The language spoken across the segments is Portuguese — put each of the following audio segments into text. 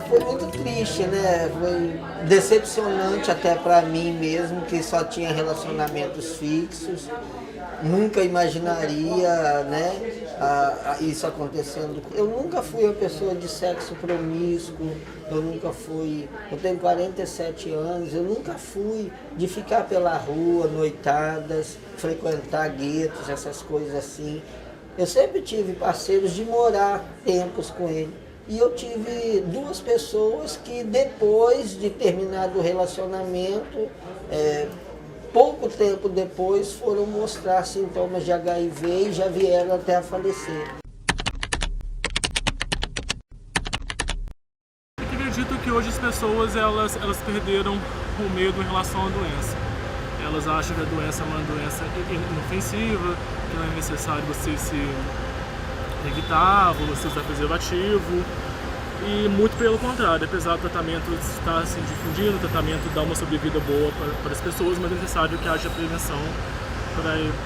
Foi muito triste, né? Foi decepcionante até para mim mesmo, que só tinha relacionamentos fixos. Nunca imaginaria, né, isso acontecendo. Eu nunca fui uma pessoa de sexo promíscuo, eu nunca fui. Eu tenho 47 anos, eu nunca fui de ficar pela rua, noitadas, frequentar guetos, essas coisas assim. Eu sempre tive parceiros de morar tempos com ele. E eu tive duas pessoas que depois de terminado o relacionamento, pouco tempo depois foram mostrar sintomas de HIV e já vieram até a falecer. Eu acredito que hoje as pessoas elas perderam o medo em relação à doença. Elas acham que a doença é uma doença inofensiva, que não é necessário você se evitar, você usar preservativo. E muito pelo contrário, apesar do tratamento estar se difundindo, o tratamento dá uma sobrevida boa para as pessoas, mas é necessário que haja prevenção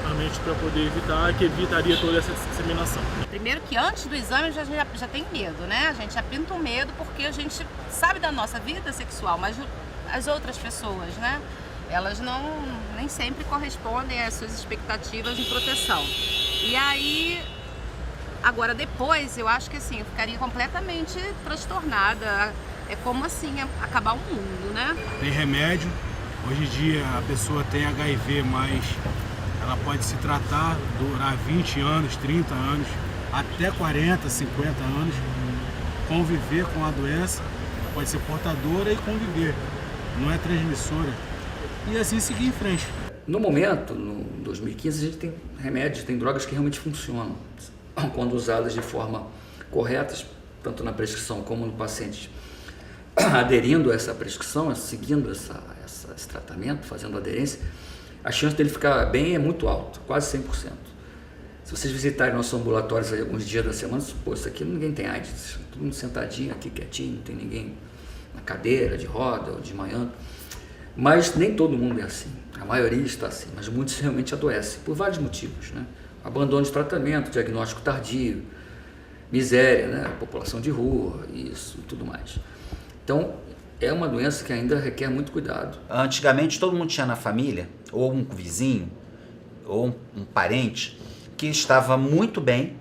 realmente para poder evitar, que evitaria toda essa disseminação. Primeiro que antes do exame já tem medo, né? A gente já pinta um medo porque a gente sabe da nossa vida sexual, mas as outras pessoas, né? Elas nem sempre correspondem às suas expectativas em proteção. E aí, agora depois, eu acho que assim, eu ficaria completamente transtornada. É como assim, acabar o mundo, né? Tem remédio. Hoje em dia a pessoa tem HIV, mas ela pode se tratar, durar 20 anos, 30 anos, até 40, 50 anos, conviver com a doença, pode ser portadora e conviver, não é transmissora. E assim seguir em frente. No momento, no 2015, a gente tem remédios, tem drogas que realmente funcionam, quando usadas de forma correta, tanto na prescrição como no paciente aderindo a essa prescrição, seguindo esse tratamento, fazendo aderência, a chance dele ficar bem é muito alta, quase 100%. Se vocês visitarem nossos ambulatórios aí alguns dias da semana, pô, isso aqui ninguém tem AIDS, todo mundo sentadinho aqui, quietinho, não tem ninguém na cadeira, de roda ou desmaiando. Mas nem todo mundo é assim, a maioria está assim, mas muitos realmente adoecem, por vários motivos, né? Abandono de tratamento, diagnóstico tardio, miséria, né? População de rua, isso e tudo mais. Então, é uma doença que ainda requer muito cuidado. Antigamente todo mundo tinha na família, ou um vizinho, ou um parente, que estava muito bem.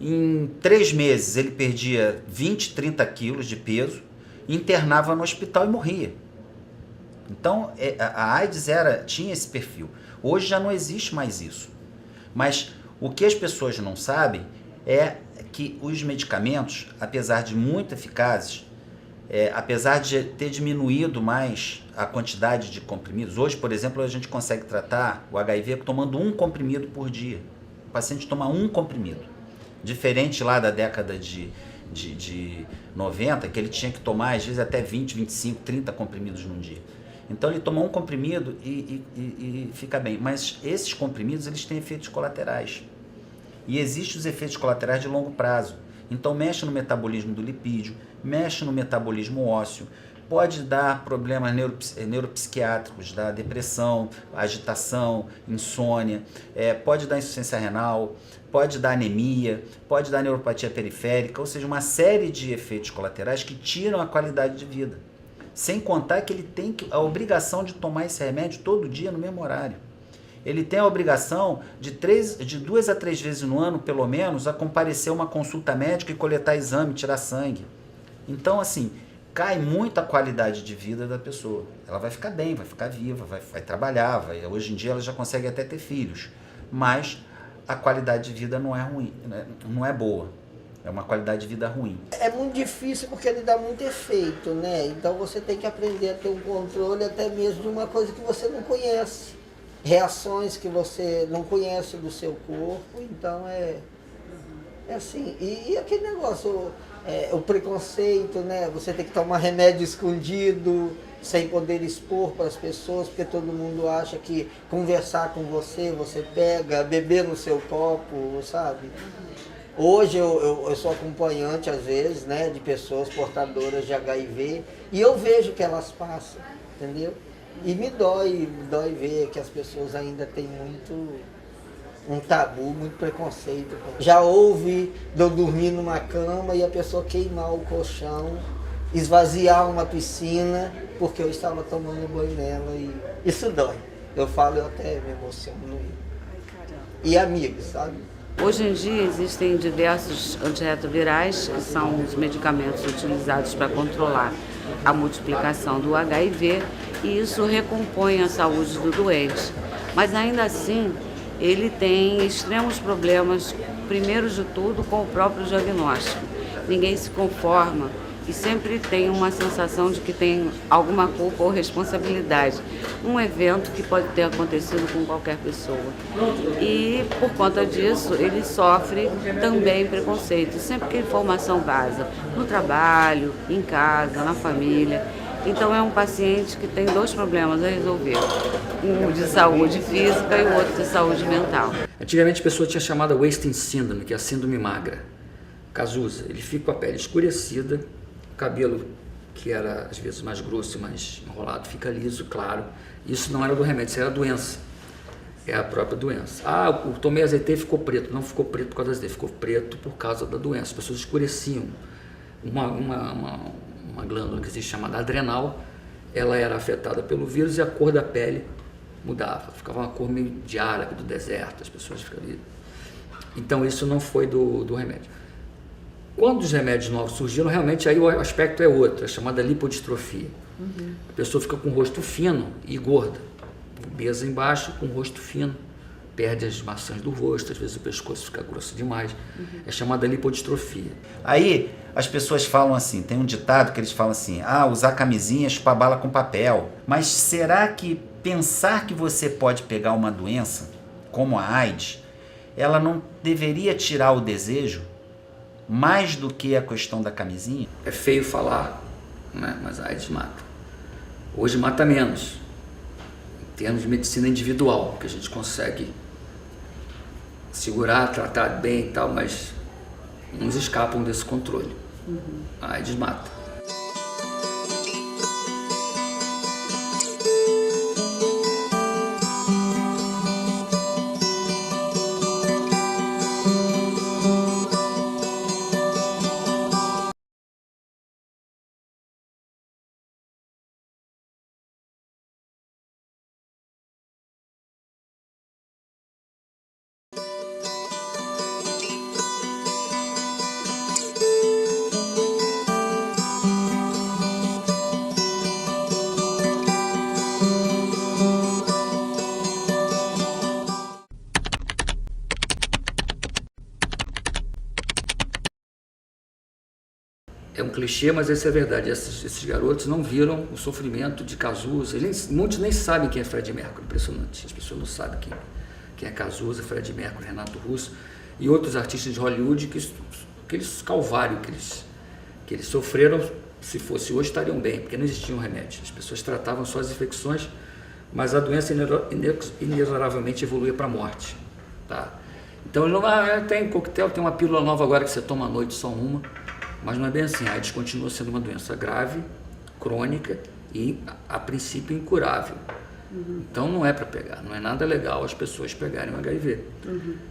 Em 3 meses ele perdia 20, 30 quilos de peso, internava no hospital e morria. Então a AIDS tinha esse perfil. Hoje já não existe mais isso. Mas o que as pessoas não sabem é que os medicamentos, apesar de muito eficazes, apesar de ter diminuído mais a quantidade de comprimidos, hoje, por exemplo, a gente consegue tratar o HIV tomando 1 comprimido por dia. O paciente toma 1 comprimido. Diferente lá da década de 90, que ele tinha que tomar, às vezes, até 20, 25, 30 comprimidos num dia. Então ele toma 1 comprimido e fica bem. Mas esses comprimidos, eles têm efeitos colaterais. E existem os efeitos colaterais de longo prazo. Então mexe no metabolismo do lipídio, mexe no metabolismo ósseo, pode dar problemas neuropsiquiátricos, da depressão, agitação, insônia, pode dar insuficiência renal, pode dar anemia, pode dar neuropatia periférica, ou seja, uma série de efeitos colaterais que tiram a qualidade de vida. Sem contar que ele tem a obrigação de tomar esse remédio todo dia no mesmo horário. Ele tem a obrigação de 2 a 3 vezes no ano, pelo menos, a comparecer a uma consulta médica e coletar exame, tirar sangue. Então, assim, cai muito a qualidade de vida da pessoa. Ela vai ficar bem, vai ficar viva, vai trabalhar, hoje em dia ela já consegue até ter filhos. Mas a qualidade de vida não é ruim, não é boa. É uma qualidade de vida ruim. É muito difícil porque ele dá muito efeito, né? Então você tem que aprender a ter um controle até mesmo de uma coisa que você não conhece. Reações que você não conhece do seu corpo, então é assim. E aquele negócio, o preconceito, né? Você tem que tomar remédio escondido, sem poder expor para as pessoas, porque todo mundo acha que conversar com você pega, beber no seu copo, sabe? Hoje eu sou acompanhante, às vezes, né, de pessoas portadoras de HIV, e eu vejo que elas passam, entendeu? E me dói ver que as pessoas ainda têm um tabu, muito preconceito. Já houve de eu dormir numa cama e a pessoa queimar o colchão esvaziar uma piscina porque eu estava tomando banho nela e isso dói. Eu falo, eu até me emociono. E amigos, sabe? Hoje em dia existem diversos antirretrovirais, que são os medicamentos utilizados para controlar a multiplicação do HIV, e isso recompõe a saúde do doente. Mas ainda assim, ele tem extremos problemas, primeiro de tudo, com o próprio diagnóstico. Ninguém se conforma e sempre tem uma sensação de que tem alguma culpa ou responsabilidade. Um evento que pode ter acontecido com qualquer pessoa. E, por conta disso, ele sofre também preconceito. Sempre que a informação vaza, no trabalho, em casa, na família. Então, é um paciente que tem dois problemas a resolver. Um de saúde física e o outro de saúde mental. Antigamente a pessoa tinha chamada wasting syndrome, que é a síndrome magra. Cazuza, ele fica com a pele escurecida, o cabelo, que era às vezes mais grosso e mais enrolado, fica liso, claro. Isso não era do remédio, isso era a doença. É a própria doença. Ah, eu tomei azeite e ficou preto. Não ficou preto por causa do azeite, ficou preto por causa da doença. As pessoas escureciam. Uma glândula que existe chamada adrenal, ela era afetada pelo vírus e a cor da pele mudava. Ficava uma cor meio de árabe, do deserto, as pessoas ficavam... Então isso não foi do remédio. Quando os remédios novos surgiram, realmente aí o aspecto é outro, é chamada lipodistrofia. A pessoa fica com o rosto fino e gorda, obesa embaixo, com o rosto fino, perde as maçãs do rosto, às vezes o pescoço fica grosso demais, é chamada lipodistrofia. Aí as pessoas falam assim, tem um ditado que eles falam assim, usar camisinha chupa bala com papel. Mas será que pensar que você pode pegar uma doença, como a AIDS, ela não deveria tirar o desejo? Mais do que a questão da camisinha? É feio falar, né? Mas a AIDS mata. Hoje mata menos, em termos de medicina individual, que a gente consegue segurar, tratar bem e tal, mas uns escapam desse controle. A AIDS mata. É um clichê, mas essa é a verdade. Esses garotos não viram o sofrimento de Cazuza. Muitos nem sabem quem é Freddie Mercury, impressionante. As pessoas não sabem quem é Cazuza, Freddie Mercury, Renato Russo e outros artistas de Hollywood, aqueles calvário que eles sofreram, se fosse hoje, estariam bem, porque não existiam remédios. As pessoas tratavam só as infecções, mas a doença inexoravelmente evoluía para a morte. Tá? Então, tem coquetel, tem uma pílula nova agora que você toma à noite, só uma. Mas não é bem assim, a AIDS continua sendo uma doença grave, crônica e, a princípio, incurável. Então não é para pegar, não é nada legal as pessoas pegarem o HIV.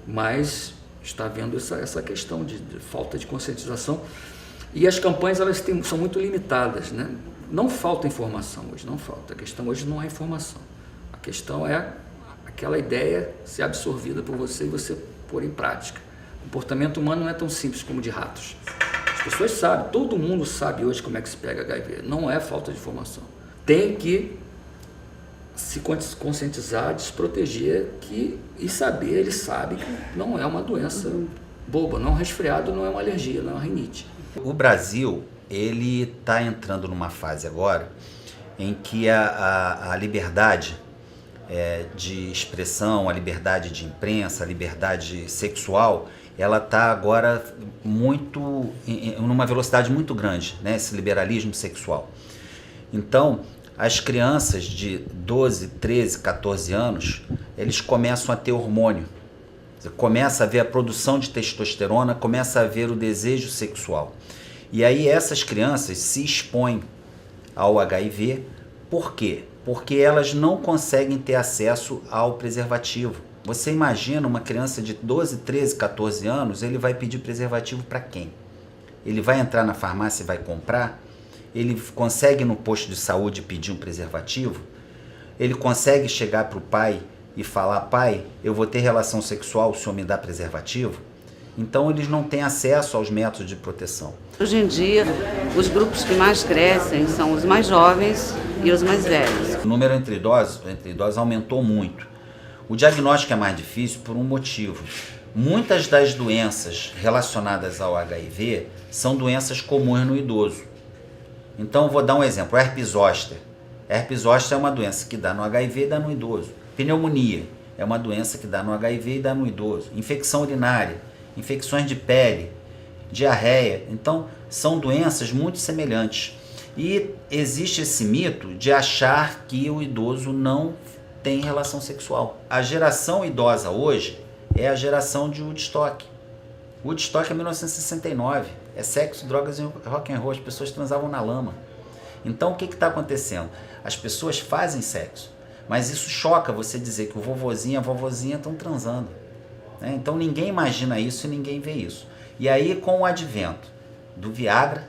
Mas está havendo essa questão de falta de conscientização e as campanhas são muito limitadas, né? Não falta informação hoje, não falta. A questão hoje não é informação. A questão é aquela ideia ser absorvida por você e você pôr em prática. O comportamento humano não é tão simples como de ratos. As pessoas sabem, todo mundo sabe hoje como é que se pega HIV, não é falta de informação. Tem que se conscientizar, desproteger e saber, ele sabe que não é uma doença boba, não é um resfriado, não é uma alergia, não é uma rinite. O Brasil, ele está entrando numa fase agora em que a liberdade de expressão, a liberdade de imprensa, a liberdade sexual, ela está agora numa velocidade muito grande, né? Esse liberalismo sexual. Então, as crianças de 12, 13, 14 anos, eles começam a ter hormônio. Você começa a ver a produção de testosterona, começa a ver o desejo sexual. E aí essas crianças se expõem ao HIV. Por quê? Porque elas não conseguem ter acesso ao preservativo. Você imagina uma criança de 12, 13, 14 anos, ele vai pedir preservativo para quem? Ele vai entrar na farmácia e vai comprar? ele consegue no posto de saúde pedir um preservativo, ele consegue chegar para o pai e falar: pai, eu vou ter relação sexual, o senhor me dá preservativo? Então eles não têm acesso aos métodos de proteção. Hoje em dia, os grupos que mais crescem são os mais jovens e os mais velhos. O número entre idosos aumentou muito. O diagnóstico é mais difícil por um motivo. Muitas das doenças relacionadas ao HIV são doenças comuns no idoso. Então, vou dar um exemplo: herpes zoster. Herpes zoster é uma doença que dá no HIV e dá no idoso. Pneumonia é uma doença que dá no HIV e dá no idoso. Infecção urinária, infecções de pele, diarreia. Então, são doenças muito semelhantes. E existe esse mito de achar que o idoso não tem relação sexual. A geração idosa hoje é a geração de Woodstock. Woodstock é 1969. É sexo, drogas e rock and roll. As pessoas transavam na lama. Então, o que está acontecendo? As pessoas fazem sexo, mas isso choca você dizer que o vovozinho e a vovozinha estão transando, né? Então, ninguém imagina isso e ninguém vê isso. E aí, com o advento do Viagra,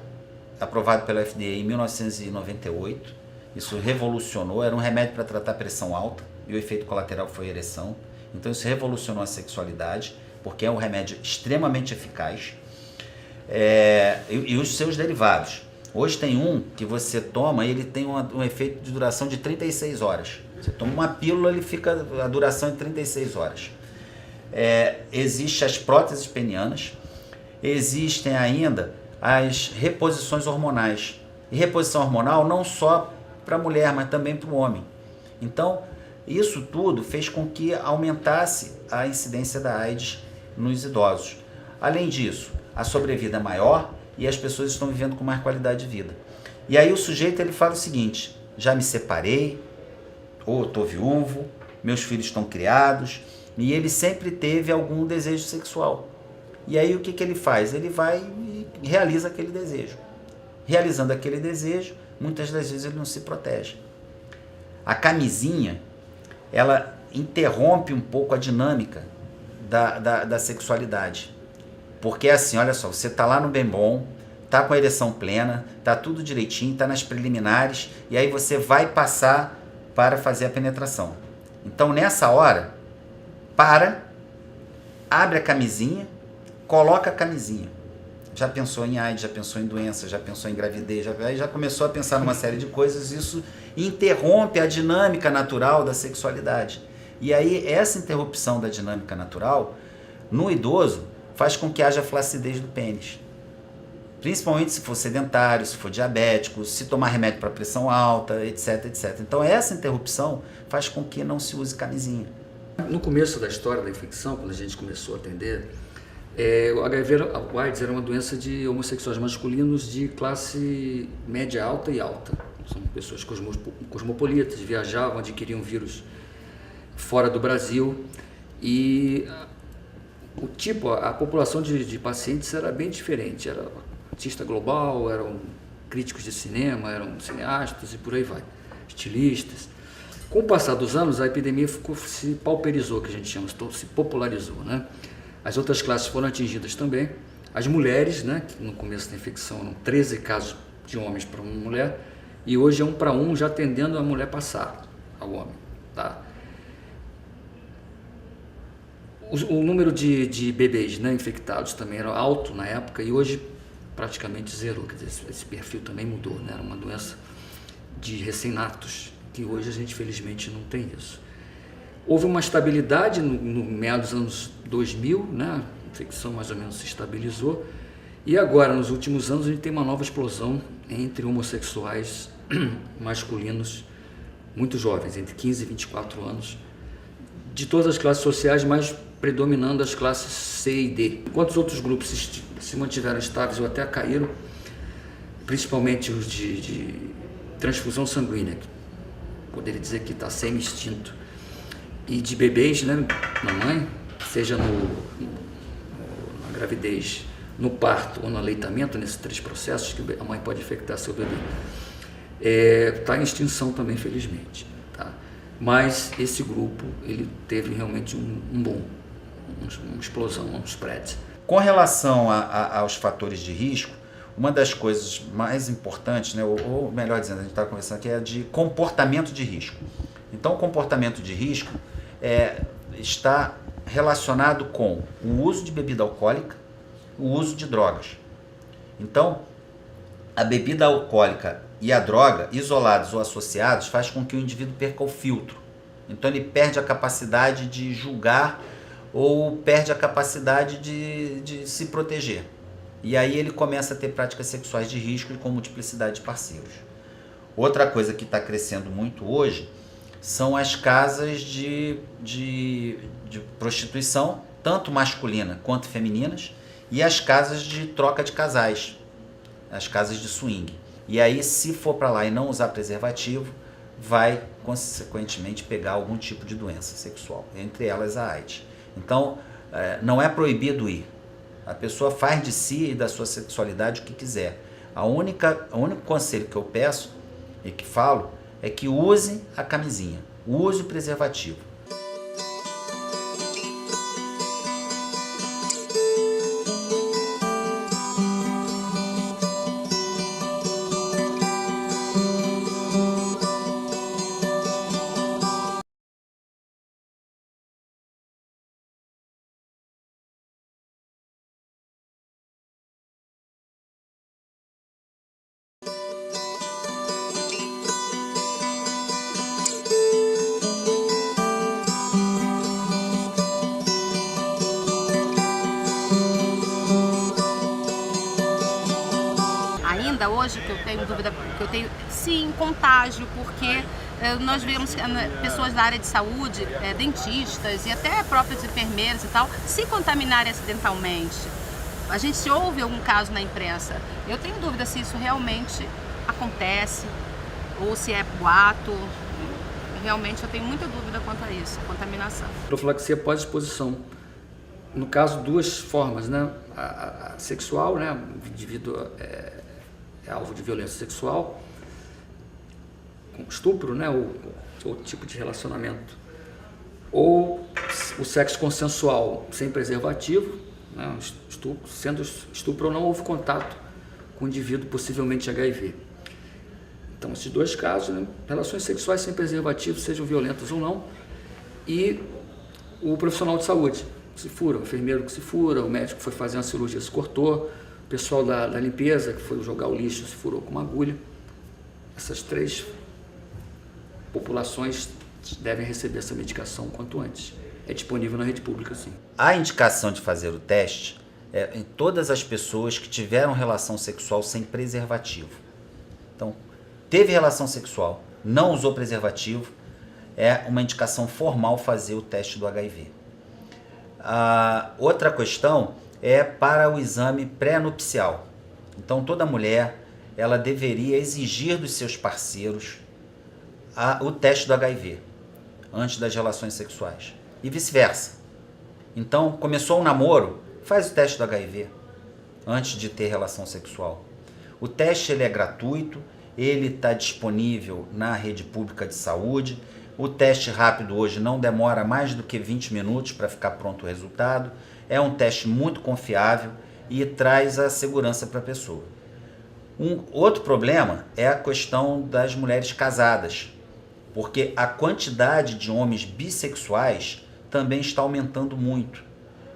aprovado pela FDA em 1998, isso revolucionou. Era um remédio para tratar pressão alta e o efeito colateral foi ereção. Então, isso revolucionou a sexualidade, porque é um remédio extremamente eficaz. E os seus derivados. Hoje tem um que você toma e ele tem um efeito de duração de 36 horas. Você toma uma pílula, ele fica a duração de 36 horas. Existem as próteses penianas, existem ainda as reposições hormonais. E reposição hormonal não só para a mulher, mas também para o homem. Então, isso tudo fez com que aumentasse a incidência da AIDS nos idosos. Além disso, a sobrevida é maior e as pessoas estão vivendo com mais qualidade de vida. E aí o sujeito ele fala o seguinte: já me separei, ou estou viúvo, meus filhos estão criados, e ele sempre teve algum desejo sexual. E aí o que ele faz? Ele vai e realiza aquele desejo. Realizando aquele desejo, muitas das vezes ele não se protege. A camisinha, ela interrompe um pouco a dinâmica da sexualidade. Porque é assim, olha só, você está lá no bem bom, está com a ereção plena, está tudo direitinho, está nas preliminares, e aí você vai passar para fazer a penetração. Então, nessa hora, abre a camisinha, coloca a camisinha. Já pensou em AIDS, já pensou em doença, já pensou em gravidez, já começou a pensar numa série de coisas. Isso interrompe a dinâmica natural da sexualidade. E aí, essa interrupção da dinâmica natural, no idoso, faz com que haja flacidez do pênis. Principalmente se for sedentário, se for diabético, se tomar remédio para pressão alta, etc, etc. Então, essa interrupção faz com que não se use camisinha. No começo da história da infecção, quando a gente começou a atender, o HIV, o AIDS era uma doença de homossexuais masculinos de classe média alta e alta. São pessoas cosmopolitas, viajavam, adquiriam vírus fora do Brasil e a população de pacientes era bem diferente. Era artista global, eram críticos de cinema, eram cineastas e por aí vai, estilistas. Com o passar dos anos, a epidemia se pauperizou, que a gente chama, se popularizou, né? As outras classes foram atingidas também. As mulheres, né, que no começo da infecção eram 13 casos de homens para uma mulher, e hoje é 1 para 1, já tendendo a mulher passar ao homem, tá? O número de bebês, né, infectados também era alto na época e hoje praticamente zerou. Quer dizer, esse perfil também mudou, né? Era uma doença de recém-natos, que hoje a gente felizmente não tem isso. Houve uma estabilidade no meados dos anos 2000, né? A infecção mais ou menos se estabilizou e agora nos últimos anos a gente tem uma nova explosão entre homossexuais masculinos muito jovens, entre 15 e 24 anos, de todas as classes sociais, mas predominando as classes C e D. Enquanto os outros grupos se mantiveram estáveis ou até caíram, principalmente os de transfusão sanguínea, poderia dizer que está semi-extinto, e de bebês, né, na mãe, seja na gravidez, no parto ou no aleitamento, nesses 3 processos que a mãe pode infectar seu bebê, está em extinção também, felizmente. Tá? Mas esse grupo, ele teve realmente um boom, uma explosão, um spread. Com relação aos fatores de risco, uma das coisas mais importantes, né, ou melhor dizendo, a gente está conversando aqui, é de comportamento de risco. Então, o comportamento de risco está relacionado com o uso de bebida alcoólica, o uso de drogas. Então, a bebida alcoólica e a droga, isolados ou associados, faz com que o indivíduo perca o filtro. Então, ele perde a capacidade de julgar ou perde a capacidade de se proteger. E aí ele começa a ter práticas sexuais de risco com multiplicidade de parceiros. Outra coisa que está crescendo muito hoje são as casas de prostituição, tanto masculina quanto femininas, e as casas de troca de casais, as casas de swing. E aí, se for para lá e não usar preservativo, vai, consequentemente, pegar algum tipo de doença sexual, entre elas a AIDS. Então, não é proibido ir. A pessoa faz de si e da sua sexualidade o que quiser. O único conselho que eu peço e que falo é que use a camisinha, use o preservativo. Ainda hoje, que eu tenho dúvida, que eu tenho sim contágio, porque nós vemos pessoas da área de saúde, dentistas e até próprios enfermeiros e tal, se contaminarem acidentalmente. A gente ouve algum caso na imprensa. Eu tenho dúvida se isso realmente acontece ou se é boato. Realmente eu tenho muita dúvida quanto a isso, contaminação. Profilaxia pós-exposição. No caso, duas formas, né? A sexual, né? O indivíduo é alvo de violência sexual, com estupro, né? Ou outro tipo de relacionamento. Ou o sexo consensual sem preservativo, né? Sendo estupro ou não houve contato com o indivíduo possivelmente HIV. Então, esses dois casos, né? Relações sexuais sem preservativo, sejam violentas ou não, e o profissional de saúde que se fura, o enfermeiro que se fura, o médico que foi fazer uma cirurgia se cortou, o pessoal da limpeza que foi jogar o lixo se furou com uma agulha. Essas três populações devem receber essa medicação quanto antes. É disponível na rede pública, sim. A indicação de fazer o teste é em todas as pessoas que tiveram relação sexual sem preservativo. Então, teve relação sexual, não usou preservativo, é uma indicação formal fazer o teste do HIV. Outra questão é para o exame pré-nupcial. Então, toda mulher ela deveria exigir dos seus parceiros o teste do HIV antes das relações sexuais e vice-versa. Então, começou um namoro, faz o teste do HIV antes de ter relação sexual. O teste ele é gratuito, ele está disponível na rede pública de saúde. O teste rápido hoje não demora mais do que 20 minutos para ficar pronto o resultado. É um teste muito confiável e traz a segurança para a pessoa. Um outro problema é a questão das mulheres casadas, porque a quantidade de homens bissexuais também está aumentando muito.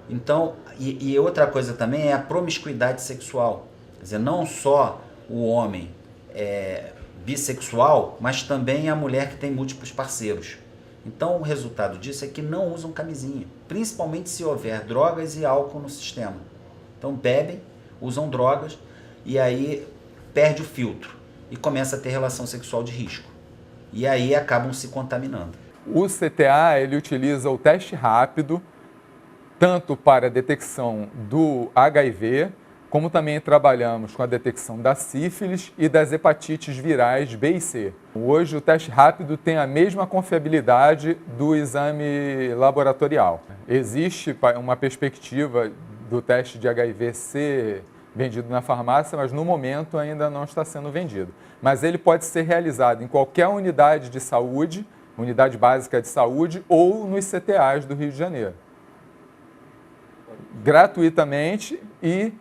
Então, e outra coisa também é a promiscuidade sexual. Quer dizer, não só o homem bissexual, mas também a mulher que tem múltiplos parceiros. Então, o resultado disso é que não usam camisinha, principalmente se houver drogas e álcool no sistema. Então, bebem, usam drogas e aí perde o filtro e começa a ter relação sexual de risco. E aí acabam se contaminando. O CTA ele utiliza o teste rápido, tanto para a detecção do HIV, como também trabalhamos com a detecção da sífilis e das hepatites virais B e C. Hoje o teste rápido tem a mesma confiabilidade do exame laboratorial. Existe uma perspectiva do teste de HIV ser vendido na farmácia, mas no momento ainda não está sendo vendido. Mas ele pode ser realizado em qualquer unidade de saúde, unidade básica de saúde, ou nos CTAs do Rio de Janeiro. Gratuitamente e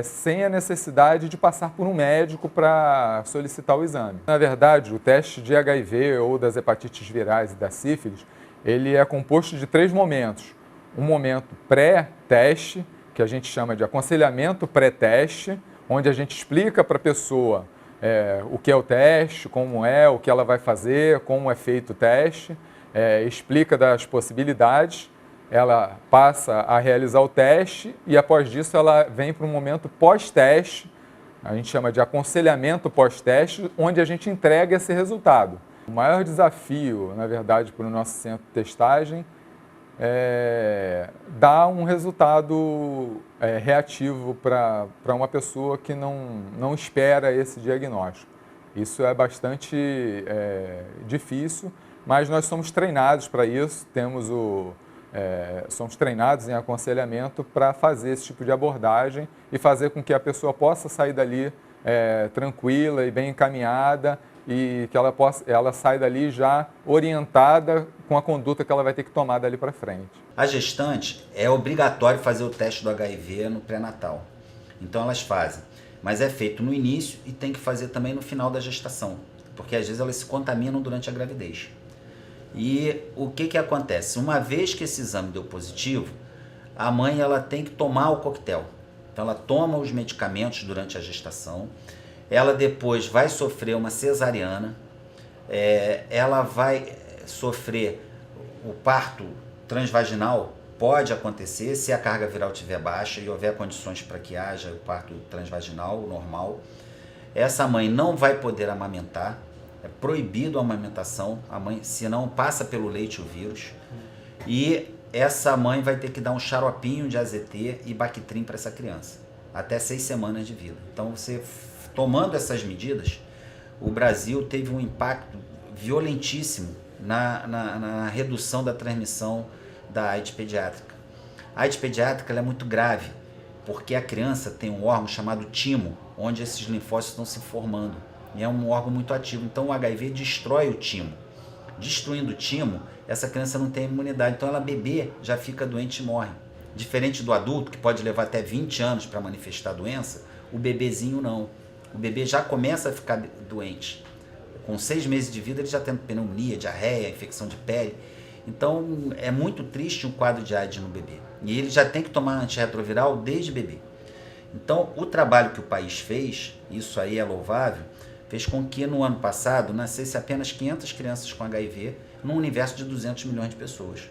sem a necessidade de passar por um médico para solicitar o exame. Na verdade, o teste de HIV ou das hepatites virais e da sífilis, ele é composto de 3 momentos. Um momento pré-teste, que a gente chama de aconselhamento pré-teste, onde a gente explica para a pessoa o que é o teste, como é, o que ela vai fazer, como é feito o teste, explica das possibilidades, ela passa a realizar o teste e após disso ela vem para um momento pós-teste, a gente chama de aconselhamento pós-teste, onde a gente entrega esse resultado. O maior desafio, na verdade, para o nosso centro de testagem é dar um resultado reativo para uma pessoa que não espera esse diagnóstico. Isso é bastante difícil, mas nós somos treinados para isso, somos treinados em aconselhamento para fazer esse tipo de abordagem e fazer com que a pessoa possa sair dali tranquila e bem encaminhada e que ela saia dali já orientada com a conduta que ela vai ter que tomar dali para frente. A gestante é obrigatório fazer o teste do HIV no pré-natal. Então elas fazem, mas é feito no início e tem que fazer também no final da gestação, porque às vezes elas se contaminam durante a gravidez. E o que acontece? Uma vez que esse exame deu positivo, a mãe ela tem que tomar o coquetel. Então ela toma os medicamentos durante a gestação, ela depois vai sofrer uma cesariana, ela vai sofrer o parto transvaginal, pode acontecer se a carga viral estiver baixa e houver condições para que haja o parto transvaginal normal. Essa mãe não vai poder amamentar, é proibido a amamentação, a mãe, se não passa pelo leite o vírus, e essa mãe vai ter que dar um xaropinho de AZT e Bactrim para essa criança, até 6 semanas de vida. Então, você tomando essas medidas, o Brasil teve um impacto violentíssimo na redução da transmissão da AIDS pediátrica. A AIDS pediátrica ela é muito grave, porque a criança tem um órgão chamado timo, onde esses linfócitos estão se formando. E é um órgão muito ativo. Então o HIV destrói o timo. Destruindo o timo, essa criança não tem imunidade. Então ela bebê já fica doente e morre. Diferente do adulto, que pode levar até 20 anos para manifestar a doença, o bebezinho não. O bebê já começa a ficar doente. Com 6 meses de vida ele já tem pneumonia, diarreia, infecção de pele. Então é muito triste um quadro de AIDS no bebê. E ele já tem que tomar antirretroviral desde bebê. Então o trabalho que o país fez, isso aí é louvável, fez com que no ano passado nascesse apenas 500 crianças com HIV num universo de 200 milhões de pessoas.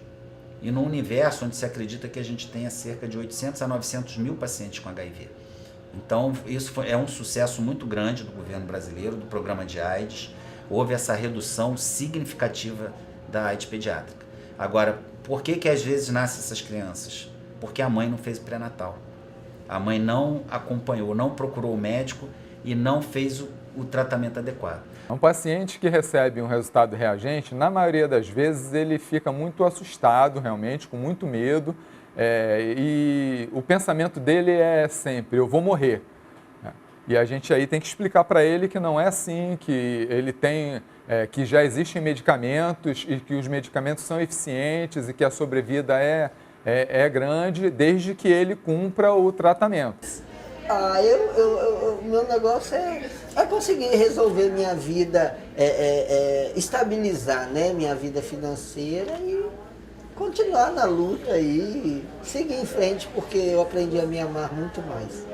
E num universo onde se acredita que a gente tenha cerca de 800 a 900 mil pacientes com HIV. Então isso é um sucesso muito grande do governo brasileiro, do programa de AIDS. Houve essa redução significativa da AIDS pediátrica. Agora, por que às vezes nascem essas crianças? Porque a mãe não fez o pré-natal. A mãe não acompanhou, não procurou o médico e não fez o tratamento adequado. Um paciente que recebe um resultado reagente, na maioria das vezes ele fica muito assustado realmente, com muito medo, e o pensamento dele é sempre, eu vou morrer. E a gente aí tem que explicar para ele que não é assim, que ele tem, que já existem medicamentos e que os medicamentos são eficientes e que a sobrevida é grande, desde que ele cumpra o tratamento. Meu negócio é conseguir resolver minha vida, estabilizar, né, minha vida financeira e continuar na luta e seguir em frente, porque eu aprendi a me amar muito mais.